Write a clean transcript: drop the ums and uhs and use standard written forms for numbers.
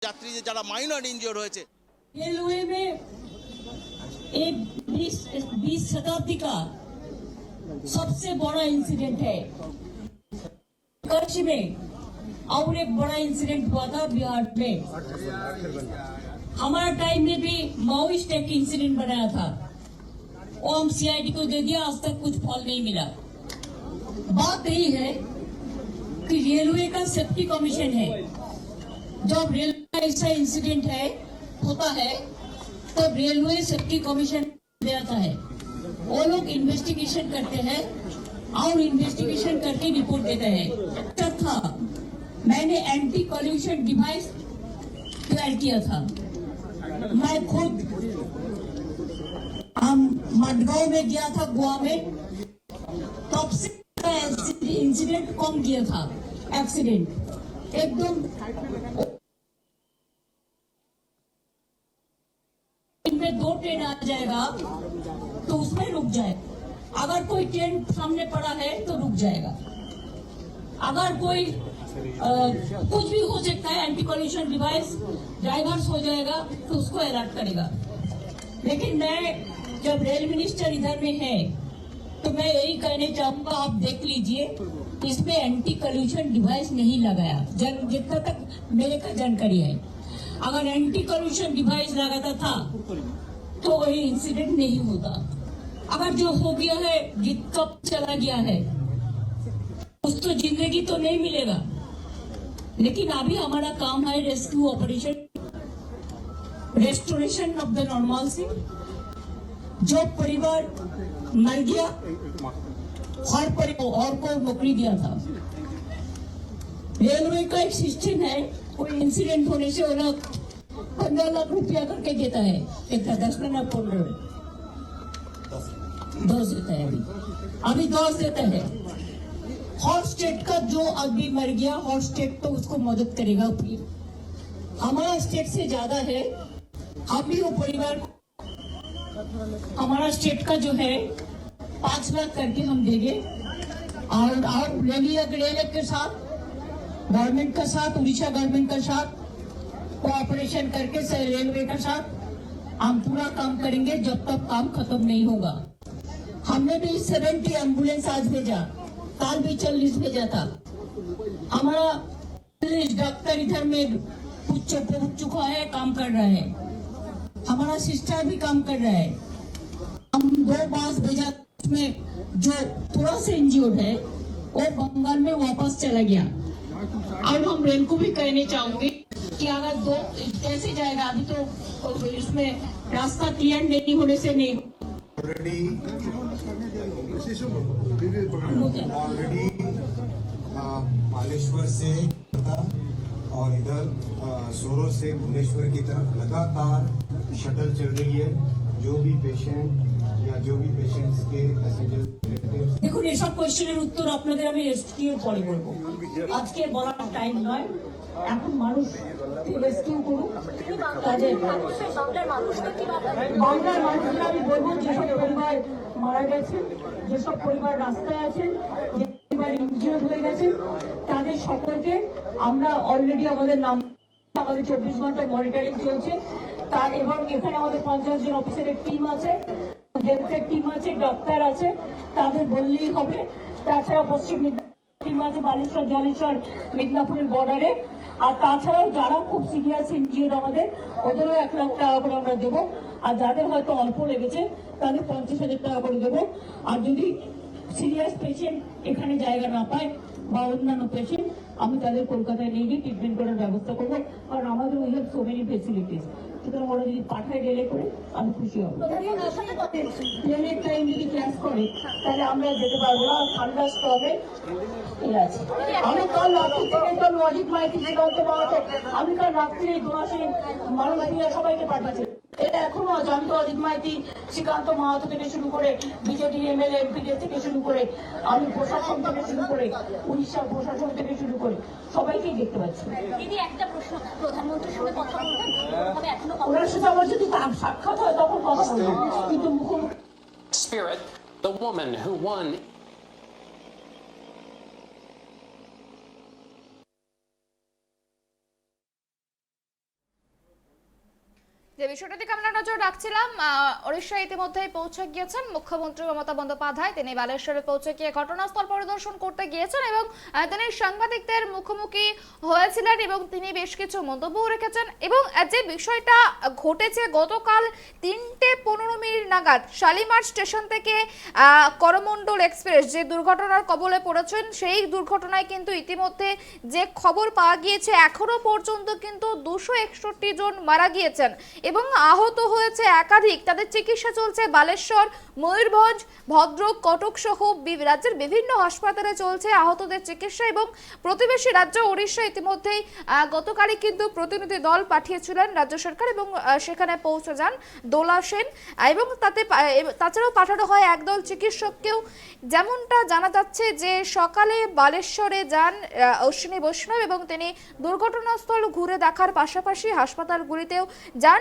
যাত্রীদের যারা minor injure হয়েছে। रेलवे में एक 20 शताब्दी का सबसे बड़ा इंसिडेंट है कच्छ में, और एक बड़ा इंसिडेंट हुआ था बिहार में। हमारा टाइम में भी माओइस्ट एक इंसिडेंट बनाया था, वो हम सीआईडी को दे दिया, आज तक कुछ फल नहीं मिला। बात यही है कि रेलवे का सेफ्टी कमीशन है, जब रेलवे का ऐसा इंसिडेंट है होता है तब रेलवे सेफ्टी कमीशन देता है, वो लोग इन्वेस्टिगेशन करते हैं और इन्वेस्टिगेशन करके रिपोर्ट देते हैं। था मैंने एंटी कॉल्यूशन डिवाइस तैयार किया था, मैं खुद मडगांव में गया था, गोवा में, तब से इंसिडेंट कम किया था, एक्सीडेंट एकदम में 2 ट्रेन आ जाएगा तो उसमें रुक जाए, अगर कोई ट्रेन सामने पड़ा है तो रुक जाएगा, अगर कोई कुछ भी हो सकता है, एंटी कॉल्यूशन डिवाइस ड्राइवर्स हो जाएगा तो उसको अलर्ट करेगा। लेकिन मैं जब रेल मिनिस्टर इधर में है तो मैं यही कहने चाहूंगा, आप देख लीजिए इसमें एंटी कॉल्यूशन डिवाइस नहीं लगाया, जितना तक मेरे का जानकारी है। अगर एंटी कॉल्यूशन डिवाइस लगाता था तो वही इंसिडेंट नहीं होता। अगर जो हो गया है, कब चला गया है, उसको जिंदगी तो नहीं मिलेगा। लेकिन अभी हमारा काम है rescue operation, restoration of the normalcy. जो परिवार मर गया, हर परिवार और को नौकरी दिया था। रेलवे का एक सिस्टम है, कोई इंसिडेंट होने से वो लोग 15 लाख रुपया करके देता है, एक 10 ना 15 10 देता है, अभी 10 देता है। हॉट स्टेट का जो अभी मर गया, हॉट स्टेट तो उसको मदद करेगा, फिर हमारा स्टेट से ज्यादा है, हम भी वो परिवार को, हमारा स्टेट का जो है 5 लाख करके हम देंगे, और रेलवे के साथ, गवर्नमेंट का साथ, उड़ीसा गवर्नमेंट का साथ कोऑपरेशन करके रेलवे का साथ हम पूरा काम करेंगे जब तक काम खत्म नहीं होगा। हमने भी 70 एम्बुलेंस आज भेजा, कल भी 40 भेजा था। हमारा डॉक्टर इधर में पहुंच चुका है, काम कर रहा है, हमारा सिस्टर भी काम कर रहा है। हम 2 बस भेजा, उसमें जो थोड़ा सा इंज्योर्ड है वो बंगाल में वापस चला गया। और हम रेल को भी कहने चाहूंगी कि अगर 2 कैसे जाएगा, अभी तो इसमें रास्ता क्लियर नहीं होने से नहीं। ऑलरेडी मालेश्वर से और इधर सोरो से भुवनेश्वर की तरफ लगातार शटल चल रही है। जो भी पेशेंट या जो भी पेशेंट्स के पैसेंजर, দেখুন এসব কোশ্চেনের উত্তর আপনাদের আমি রেস্কিউর পরে বলবো, আজকে বলার টাইম নয়। এখন মানুষ রেস্কিউ করুন, তাদের বাংলার মানুষকে আমি বলবো যেসব পরিবার মারা গেছে, যেসব পরিবার রাস্তায় আছেন, যে পরিবার ইনজিওর হয়ে গেছে, তাদের সকলকে আমরা অলরেডি আমাদের নাম, আমাদের 24 ঘন্টা মনিটরিং চলছে তার, এবং এখানে আমাদের 50 জন অফিসারের টিম আছে, হেলথের টিম আছে, ডক্টর আছে, তাদের বললেই হবে। তাছাড়া পশ্চিম মেদিনীপুর টিম আছে, বালেশ্বর, জলেশ্বর, মেদিনীপুরের বর্ডারে। আর তাছাড়াও যারা খুব সিরিয়াস ইনজিওর আমাদের, ওদেরও 1 লাখ টাকা করে আমরা দেবো। আর যাদের হয়তো অল্প লেগেছে তাদের 50,000 টাকা করে দেবো। আর যদি সিরিয়াস পেশেন্ট এখানে জায়গা না পায় বা অন্যান্য পেশেন্ট, আমি তাদের কলকাতায় নিয়ে গিয়ে ট্রিটমেন্ট করার ব্যবস্থা করবো, কারণ আমাদের we have so many facilities. সুতরাং ওরা যদি পাঠায় রেলে করে আমি খুশি হব। ট্রেনের টাইম যদি ক্লাস করে তাহলে আমরা যেতে পারবো না, ঠান্ডা স্টপে আছে। আমি কাল রাত্রি থেকে তো অজিত মাইতি, শ্রীকান্ত মাহাতো, আমি কাল রাত্রি দোয়াশে মানুষগুলো সবাইকে পাঠাচ্ছি। এটা এখনো আছে, আমি তো অজিত মাইতি, শ্রীকান্ত মাহাতো থেকে শুরু করে বিজেপি এমএলএ এমপিদের থেকে শুরু করে, আমি প্রশাসন থেকে শুরু করে, উড়িষ্যার প্রশাসন থেকে শুরু করে সবাইকেই দেখতে পাচ্ছি। দিদি একটা প্রশ্ন, প্রধানমন্ত্রীর সঙ্গে কথা বলবেন? ওনার সাথে আমার যদি সাক্ষাৎ হয় তখন কথা বলবো, কিন্তু মুখোমুখি। Spirit, the woman who won যে বিষয়টা দিকে আমরা নজর রাখছিলাম, ওড়িশা ইতিমধ্যেই পৌঁছে গিয়েছেন মুখ্যমন্ত্রী মমতা বন্দ্যোপাধ্যায়। তিনি বালেশ্বরে পৌঁছে গিয়ে ঘটনাস্থল পরিদর্শন করতে গিয়েছেন এবং তিনি সাংবাদিকদের মুখোমুখি হয়েছিলেন এবং তিনি বেশ কিছু মন্তব্য রেখেছেন। এবং যে বিষয়টা ঘটেছে গতকাল 3:15 নাগাদ শালিমার স্টেশন থেকে করমণ্ডল এক্সপ্রেস যে দুর্ঘটনার কবলে পড়েছেন, সেই দুর্ঘটনায় কিন্তু ইতিমধ্যে যে খবর পাওয়া গিয়েছে এখনো পর্যন্ত কিন্তু 261 জন মারা গিয়েছেন এবং আহত হয়েছে একাধিক। তাদের চিকিৎসা চলছে বালেশ্বর, ময়ূরভঞ্জ, ভদ্রক, কটক সহ রাজ্যের বিভিন্ন হাসপাতালে চলছে আহতদের চিকিৎসা। এবং প্রতিবেশী রাজ্য ওড়িশা ইতিমধ্যেই গতকালই কিন্তু প্রতিনিধি দল পাঠিয়েছিলেন রাজ্য সরকার এবং সেখানে পৌঁছে যান দোলা সেন এবং তাছাড়াও পাঠানো হয় একদল চিকিৎসককেও। যেমনটা জানা যাচ্ছে যে সকালে বালেশ্বরে যান অশ্বিনী বৈষ্ণব এবং তিনি দুর্ঘটনাস্থল ঘুরে দেখার পাশাপাশি হাসপাতালগুলিতেও যান।